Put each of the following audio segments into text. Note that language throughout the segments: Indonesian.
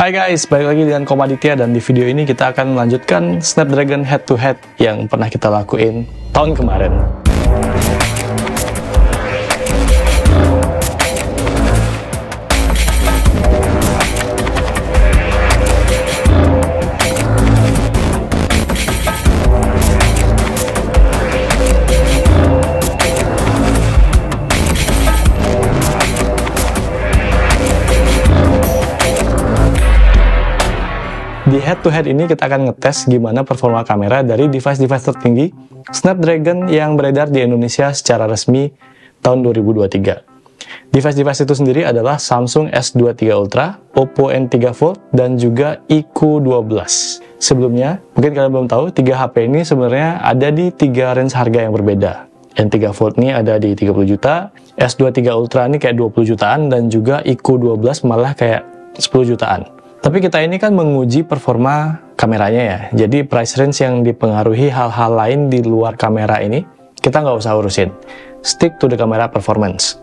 Hai guys, balik lagi dengan Komaditya dan di video ini kita akan melanjutkan Snapdragon head to head yang pernah kita lakuin tahun kemarin. Di head-to-head ini kita akan ngetes gimana performa kamera dari device-device tertinggi Snapdragon yang beredar di Indonesia secara resmi tahun 2023. Device-device itu sendiri adalah Samsung S23 Ultra, Oppo N3 Fold, dan juga iQOO 12. Sebelumnya, mungkin kalian belum tahu, 3 HP ini sebenarnya ada di 3 range harga yang berbeda. N3 Fold ini ada di 30 juta, S23 Ultra ini kayak 20 jutaan, dan juga iQOO 12 malah kayak 10 jutaan. Tapi kita ini kan menguji performa kameranya ya, jadi price range yang dipengaruhi hal-hal lain di luar kamera ini, kita nggak usah urusin. Stick to the camera performance.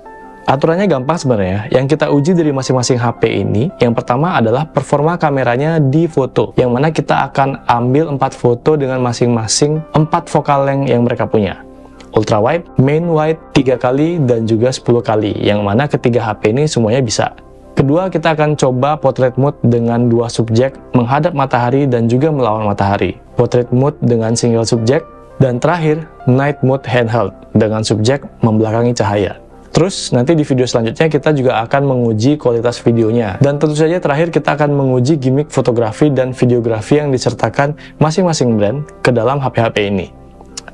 Aturannya gampang sebenarnya, yang kita uji dari masing-masing HP ini, yang pertama adalah performa kameranya di foto, yang mana kita akan ambil 4 foto dengan masing-masing 4 focal length yang mereka punya. Ultra wide, main wide 3 kali, dan juga 10 kali, yang mana ketiga HP ini semuanya bisa. Kedua, kita akan coba portrait mode dengan 2 subjek menghadap matahari dan juga melawan matahari. Portrait mode dengan single subjek. Dan terakhir, night mode handheld dengan subjek membelakangi cahaya. Terus, nanti di video selanjutnya kita juga akan menguji kualitas videonya. Dan tentu saja terakhir kita akan menguji gimmick fotografi dan videografi yang disertakan masing-masing brand ke dalam HP-HP ini.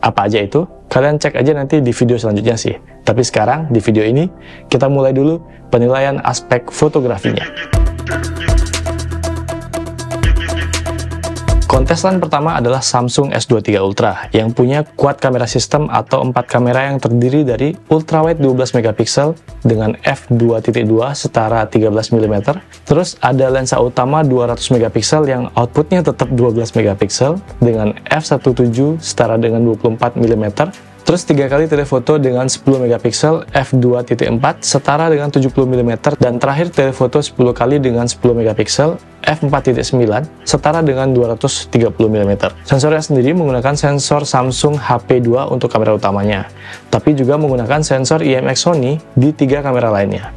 Apa aja itu? Kalian cek aja nanti di video selanjutnya sih. Tapi sekarang, di video ini, kita mulai dulu penilaian aspek fotografinya. Kontestan pertama adalah Samsung S23 Ultra, yang punya quad kamera system atau 4 kamera yang terdiri dari ultrawide 12 MP dengan f2.2 setara 13 mm. Terus ada lensa utama 200 MP yang outputnya tetap 12 MP dengan f1.7 setara dengan 24 mm. Terus 3 kali telefoto dengan 10 MP f2.4 setara dengan 70 mm, dan terakhir telefoto 10 kali dengan 10 MP f4.9 setara dengan 230 mm. Sensornya sendiri menggunakan sensor Samsung HP2 untuk kamera utamanya, tapi juga menggunakan sensor IMX Sony di 3 kamera lainnya.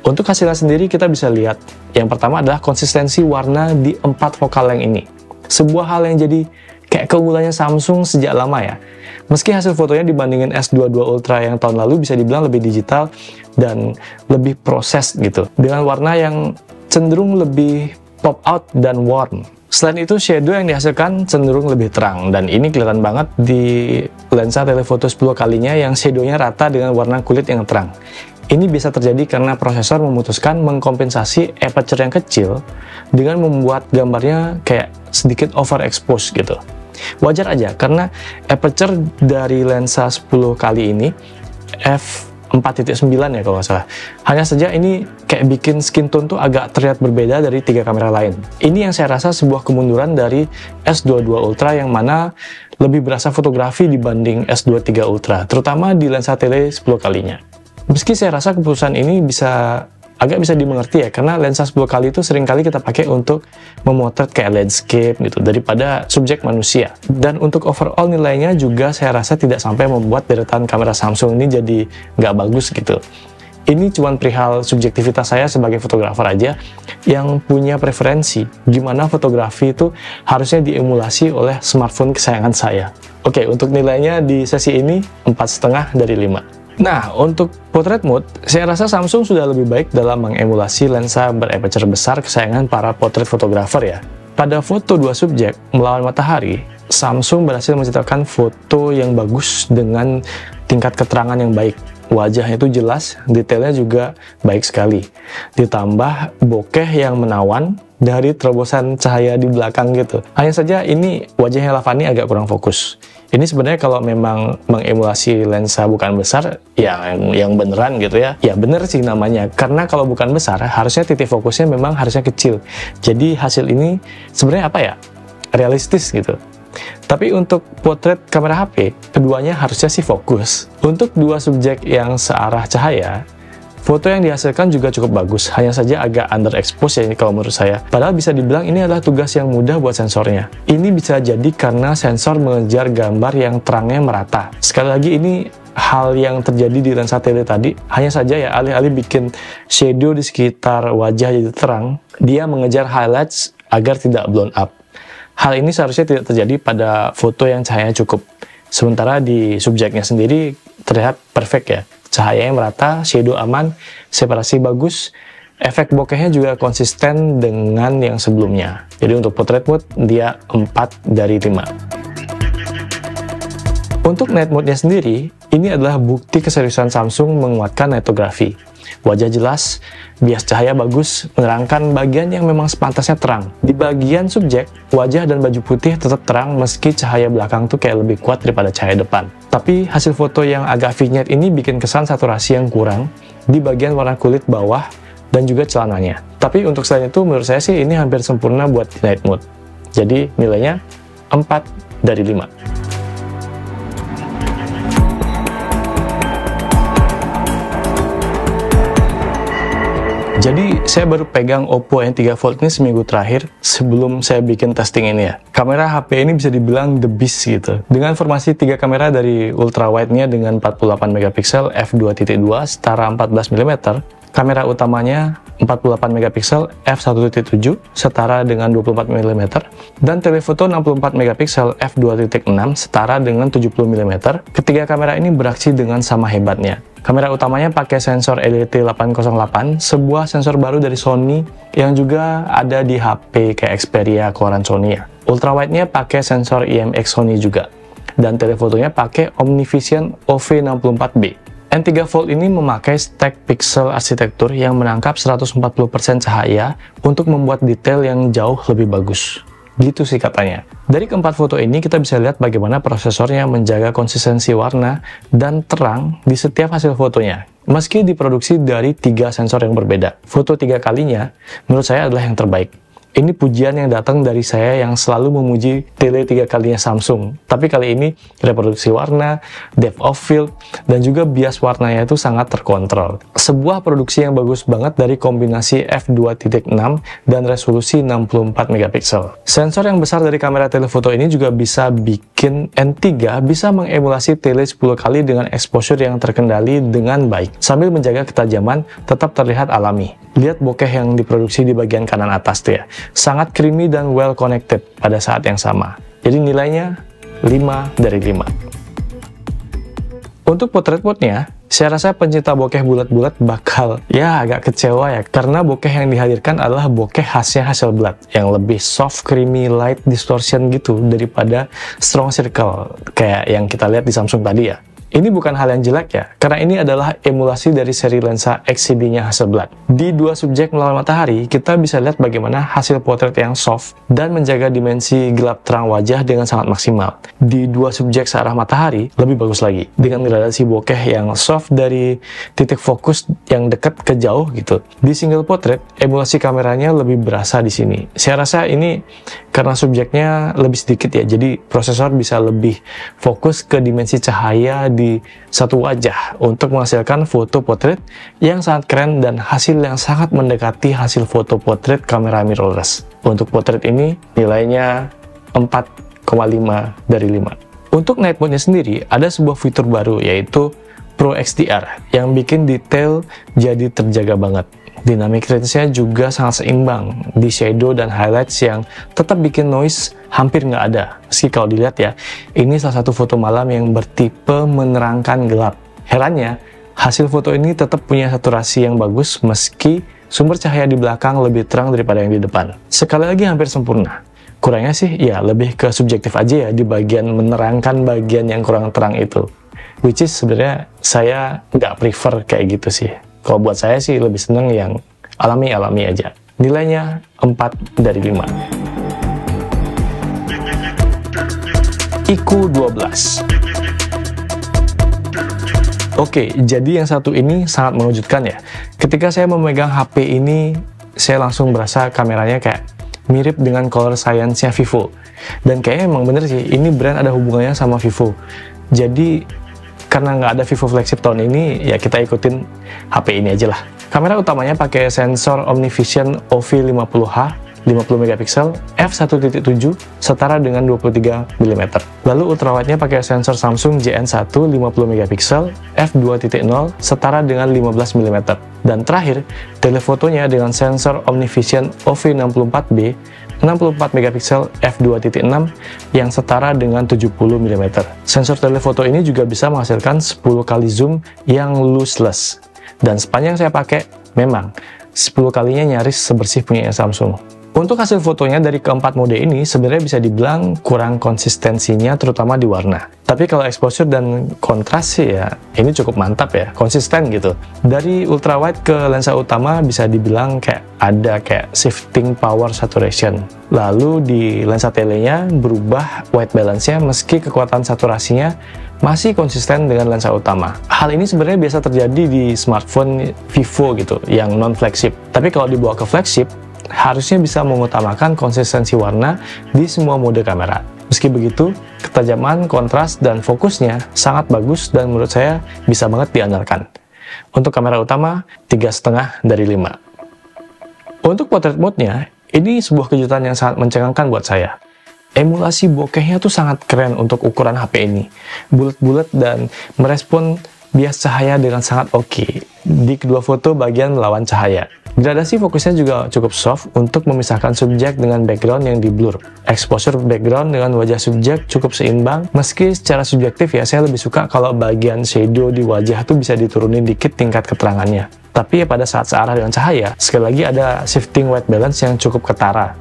Untuk hasilnya sendiri kita bisa lihat, yang pertama adalah konsistensi warna di 4 focal length ini. Sebuah hal yang jadi kayak keunggulannya Samsung sejak lama ya. Meski hasil fotonya dibandingin S22 Ultra yang tahun lalu bisa dibilang lebih digital dan lebih proses gitu, dengan warna yang cenderung lebih pop out dan warm. Selain itu, shadow yang dihasilkan cenderung lebih terang, dan ini kelihatan banget di lensa telefoto 10 kalinya yang shadownya rata dengan warna kulit yang terang. Ini bisa terjadi karena prosesor memutuskan mengkompensasi aperture yang kecil dengan membuat gambarnya kayak sedikit overexpose gitu. Wajar aja, karena aperture dari lensa 10 kali ini f4.9 ya kalau nggak salah. Hanya saja ini kayak bikin skin tone tuh agak terlihat berbeda dari 3 kamera lain. Ini yang saya rasa sebuah kemunduran dari S22 Ultra yang mana lebih berasa fotografi dibanding S23 Ultra, terutama di lensa tele 10 kalinya. Meski saya rasa keputusan ini agak bisa dimengerti ya, karena lensa 10 kali itu sering kali kita pakai untuk memotret kayak landscape gitu, daripada subjek manusia. Dan untuk overall nilainya juga saya rasa tidak sampai membuat deretan kamera Samsung ini jadi nggak bagus gitu. Ini cuma perihal subjektivitas saya sebagai fotografer aja, yang punya preferensi gimana fotografi itu harusnya diemulasi oleh smartphone kesayangan saya. Oke, untuk nilainya di sesi ini 4,5 dari 5. Nah, untuk portrait mode, saya rasa Samsung sudah lebih baik dalam mengemulasi lensa beraperture besar kesayangan para portrait fotografer ya. Pada foto 2 subjek melawan matahari, Samsung berhasil menciptakan foto yang bagus dengan tingkat keterangan yang baik. Wajahnya itu jelas, detailnya juga baik sekali. Ditambah bokeh yang menawan dari terobosan cahaya di belakang gitu. Hanya saja ini wajahnya Lavani agak kurang fokus. Ini sebenarnya kalau memang mengemulasi lensa bukan besar, ya yang beneran gitu ya. Ya bener sih namanya, karena kalau bukan besar, harusnya titik fokusnya memang harusnya kecil. Jadi hasil ini sebenarnya apa ya? Realistis gitu. Tapi untuk potret kamera HP, keduanya harusnya sih fokus. Untuk 2 subjek yang searah cahaya, Foto yang dihasilkan juga cukup bagus, hanya saja agak underexpose ya kalau menurut saya. Padahal bisa dibilang ini adalah tugas yang mudah buat sensornya. Ini bisa jadi karena sensor mengejar gambar yang terangnya merata. Sekali lagi ini hal yang terjadi di lensa tele tadi, hanya saja ya alih-alih bikin shadow di sekitar wajah jadi terang, dia mengejar highlights agar tidak blown up. Hal ini seharusnya tidak terjadi pada foto yang cahayanya cukup. Sementara di subjeknya sendiri terlihat perfect ya. Cahayanya merata, shadow aman, separasi bagus, efek bokehnya juga konsisten dengan yang sebelumnya. Jadi untuk portrait mode dia 4 dari 5. Untuk night mode-nya sendiri, ini adalah bukti keseriusan Samsung menguatkan nightography. Wajah jelas, bias cahaya bagus, menerangkan bagian yang memang sepantasnya terang. Di bagian subjek, wajah dan baju putih tetap terang meski cahaya belakang tuh kayak lebih kuat daripada cahaya depan. Tapi hasil foto yang agak vignette ini bikin kesan saturasi yang kurang di bagian warna kulit bawah dan juga celananya. Tapi untuk selain itu, menurut saya sih ini hampir sempurna buat night mode. Jadi nilainya 4 dari 5. Jadi, saya baru pegang Oppo N3 Fold ini seminggu terakhir sebelum saya bikin testing ini ya. Kamera HP ini bisa dibilang the beast gitu. Dengan formasi 3 kamera dari ultrawide-nya dengan 48 megapiksel f2.2 setara 14 mm, kamera utamanya 48 megapiksel f1.7 setara dengan 24 mm, dan telefoto 64 megapiksel f2.6 setara dengan 70 mm. Ketiga kamera ini beraksi dengan sama hebatnya. Kamera utamanya pakai sensor LTT808, sebuah sensor baru dari Sony yang juga ada di HP kayak Xperia keluaran Sony ya. Ultrawide-nya pakai sensor IMX Sony juga. Dan telefotonya pakai OmniVision OV64B. N3 Fold ini memakai stack pixel arsitektur yang menangkap 140% cahaya untuk membuat detail yang jauh lebih bagus. Gitu sih katanya. Dari keempat foto ini kita bisa lihat bagaimana prosesornya menjaga konsistensi warna dan terang di setiap hasil fotonya. Meski diproduksi dari 3 sensor yang berbeda. Foto 3 kalinya menurut saya adalah yang terbaik. Ini pujian yang datang dari saya yang selalu memuji tele 3 kalinya Samsung. Tapi kali ini reproduksi warna, depth of field, dan juga bias warnanya itu sangat terkontrol. Sebuah produksi yang bagus banget dari kombinasi f2.6 dan resolusi 64 megapiksel. Sensor yang besar dari kamera telefoto ini juga bisa bikin N3 bisa mengemulasi tele 10 kali dengan exposure yang terkendali dengan baik, sambil menjaga ketajaman tetap terlihat alami. Lihat bokeh yang diproduksi di bagian kanan atas tuh ya. Sangat creamy dan well connected pada saat yang sama. Jadi nilainya 5 dari 5. Untuk portrait mode-nya, saya rasa pencinta bokeh bulat-bulat bakal ya agak kecewa ya, karena bokeh yang dihadirkan adalah bokeh khasnya Hasselblad yang lebih soft, creamy, light distortion gitu daripada strong circle kayak yang kita lihat di Samsung tadi ya. Ini bukan hal yang jelek ya, karena ini adalah emulasi dari seri lensa XCD-nya Hasselblad. Di 2 subjek melawan matahari, kita bisa lihat bagaimana hasil potret yang soft dan menjaga dimensi gelap terang wajah dengan sangat maksimal. Di 2 subjek searah matahari, lebih bagus lagi, dengan gradasi bokeh yang soft dari titik fokus yang dekat ke jauh gitu. Di single potret, emulasi kameranya lebih berasa di sini. Saya rasa ini karena subjeknya lebih sedikit ya, jadi prosesor bisa lebih fokus ke dimensi cahaya di satu wajah untuk menghasilkan foto potret yang sangat keren dan hasil yang sangat mendekati hasil foto potret kamera mirrorless. Untuk potret ini nilainya 4,5 dari 5. Untuk night mode-nya sendiri ada sebuah fitur baru yaitu Pro XDR yang bikin detail jadi terjaga banget. Dynamic range-nya juga sangat seimbang di shadow dan highlights yang tetap bikin noise hampir nggak ada. Meski kalau dilihat ya, ini salah satu foto malam yang bertipe menerangkan gelap. Herannya, hasil foto ini tetap punya saturasi yang bagus meski sumber cahaya di belakang lebih terang daripada yang di depan. Sekali lagi hampir sempurna. Kurangnya sih ya lebih ke subjektif aja ya di bagian menerangkan bagian yang kurang terang itu. Which is sebenarnya saya nggak prefer kayak gitu sih. Kalau buat saya sih lebih seneng yang alami-alami aja. Nilainya 4 dari 5. IQ 12. Oke, jadi yang satu ini sangat mengejutkan ya. Ketika saya memegang HP ini, saya langsung berasa kameranya kayak mirip dengan color science-nya Vivo. Dan kayaknya emang bener sih, ini brand ada hubungannya sama Vivo. Jadi karena nggak ada Vivo flagship tahun ini, ya kita ikutin HP ini aja lah. Kamera utamanya pakai sensor OmniVision OV50H 50 megapiksel f1.7 setara dengan 23 mm. Lalu ultrawide-nya pakai sensor Samsung JN1 50 megapiksel f2.0 setara dengan 15 mm. Dan terakhir, telefotonya dengan sensor OmniVision OV64B 64 megapiksel f2.6 yang setara dengan 70 mm. Sensor telefoto ini juga bisa menghasilkan 10 kali zoom yang lossless. Dan sepanjang saya pakai, memang 10 kalinya nyaris sebersih punya Samsung. Untuk hasil fotonya dari keempat mode ini sebenarnya bisa dibilang kurang konsistensinya terutama di warna. Tapi kalau exposure dan kontras sih ya ini cukup mantap ya, konsisten gitu. Dari ultrawide ke lensa utama bisa dibilang ada shifting power saturation. Lalu di lensa telenya berubah white balance-nya meski kekuatan saturasinya masih konsisten dengan lensa utama. Hal ini sebenarnya biasa terjadi di smartphone Vivo gitu yang non flagship. Tapi kalau dibawa ke flagship harusnya bisa mengutamakan konsistensi warna di semua mode kamera. Meski begitu, ketajaman, kontras, dan fokusnya sangat bagus dan menurut saya bisa banget diandalkan. Untuk kamera utama, 3,5 dari 5. Untuk portrait mode-nya, ini sebuah kejutan yang sangat mencengangkan buat saya. Emulasi bokehnya tuh sangat keren untuk ukuran HP ini. Bulat-bulat dan merespon bias cahaya dengan sangat oke. Di kedua foto bagian melawan cahaya. Gradasi fokusnya juga cukup soft untuk memisahkan subjek dengan background yang di-blur. Exposure background dengan wajah subjek cukup seimbang, meski secara subjektif ya saya lebih suka kalau bagian shadow di wajah tuh bisa diturunin dikit tingkat keterangannya. Tapi ya pada saat searah dengan cahaya, sekali lagi ada shifting white balance yang cukup ketara.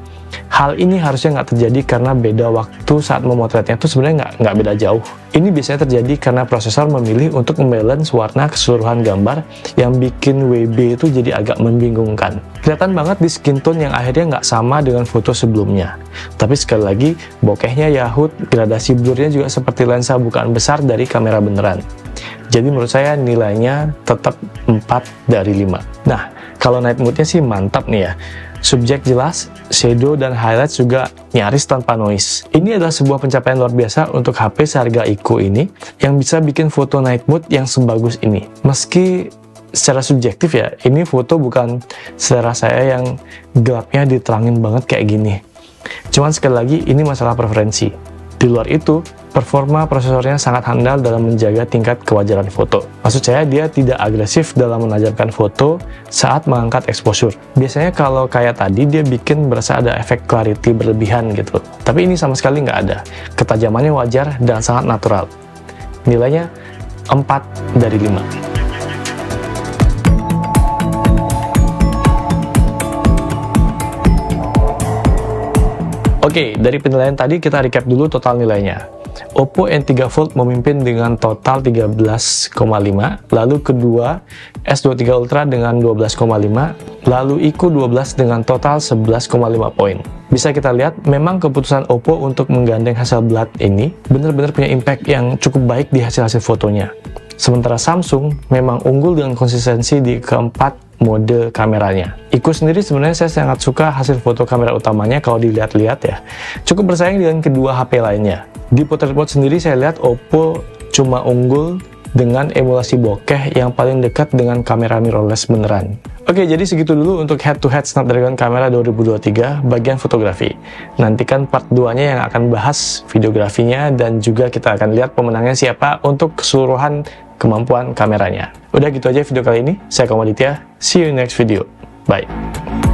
Hal ini harusnya nggak terjadi karena beda waktu saat memotretnya itu sebenarnya nggak beda jauh. Ini biasanya terjadi karena prosesor memilih untuk membalance warna keseluruhan gambar yang bikin WB itu jadi agak membingungkan. Kelihatan banget di skin tone yang akhirnya nggak sama dengan foto sebelumnya. Tapi sekali lagi, bokehnya yahut, gradasi blurnya juga seperti lensa bukaan besar dari kamera beneran. Jadi menurut saya nilainya tetap 4 dari 5. Nah, kalau night mode-nya sih mantap nih ya. Subjek jelas, shadow dan highlights juga nyaris tanpa noise. Ini adalah sebuah pencapaian luar biasa untuk HP seharga Ico ini yang bisa bikin foto night mode yang sebagus ini. Meski secara subjektif ya, ini foto bukan selera saya yang gelapnya diterangin banget kayak gini. Cuman sekali lagi, ini masalah preferensi. Di luar itu, performa prosesornya sangat handal dalam menjaga tingkat kewajaran foto. Maksud saya, dia tidak agresif dalam menajamkan foto saat mengangkat exposure. Biasanya kalau kayak tadi, dia bikin berasa ada efek clarity berlebihan gitu. Tapi ini sama sekali nggak ada. Ketajamannya wajar dan sangat natural. Nilainya 4 dari 5. Oke, dari penilaian tadi kita recap dulu total nilainya. Oppo N3 Fold memimpin dengan total 13,5, lalu kedua S23 Ultra dengan 12,5, lalu Ico 12 dengan total 11,5 poin. Bisa kita lihat, memang keputusan Oppo untuk menggandeng Hasselblad ini benar-benar punya impact yang cukup baik di hasil-hasil fotonya. Sementara Samsung memang unggul dengan konsistensi di keempat mode kameranya. Ico sendiri sebenarnya saya sangat suka hasil foto kamera utamanya kalau dilihat-lihat ya. Cukup bersaing dengan kedua HP lainnya. Di portrait mode sendiri saya lihat Oppo cuma unggul dengan emulasi bokeh yang paling dekat dengan kamera mirrorless beneran. Oke, jadi segitu dulu untuk head-to-head Snapdragon Camera 2023 bagian fotografi. Nantikan part 2-nya yang akan bahas videografinya dan juga kita akan lihat pemenangnya siapa untuk keseluruhan kemampuan kameranya. Udah gitu aja video kali ini. Saya Komoditya. See you in next video. Bye.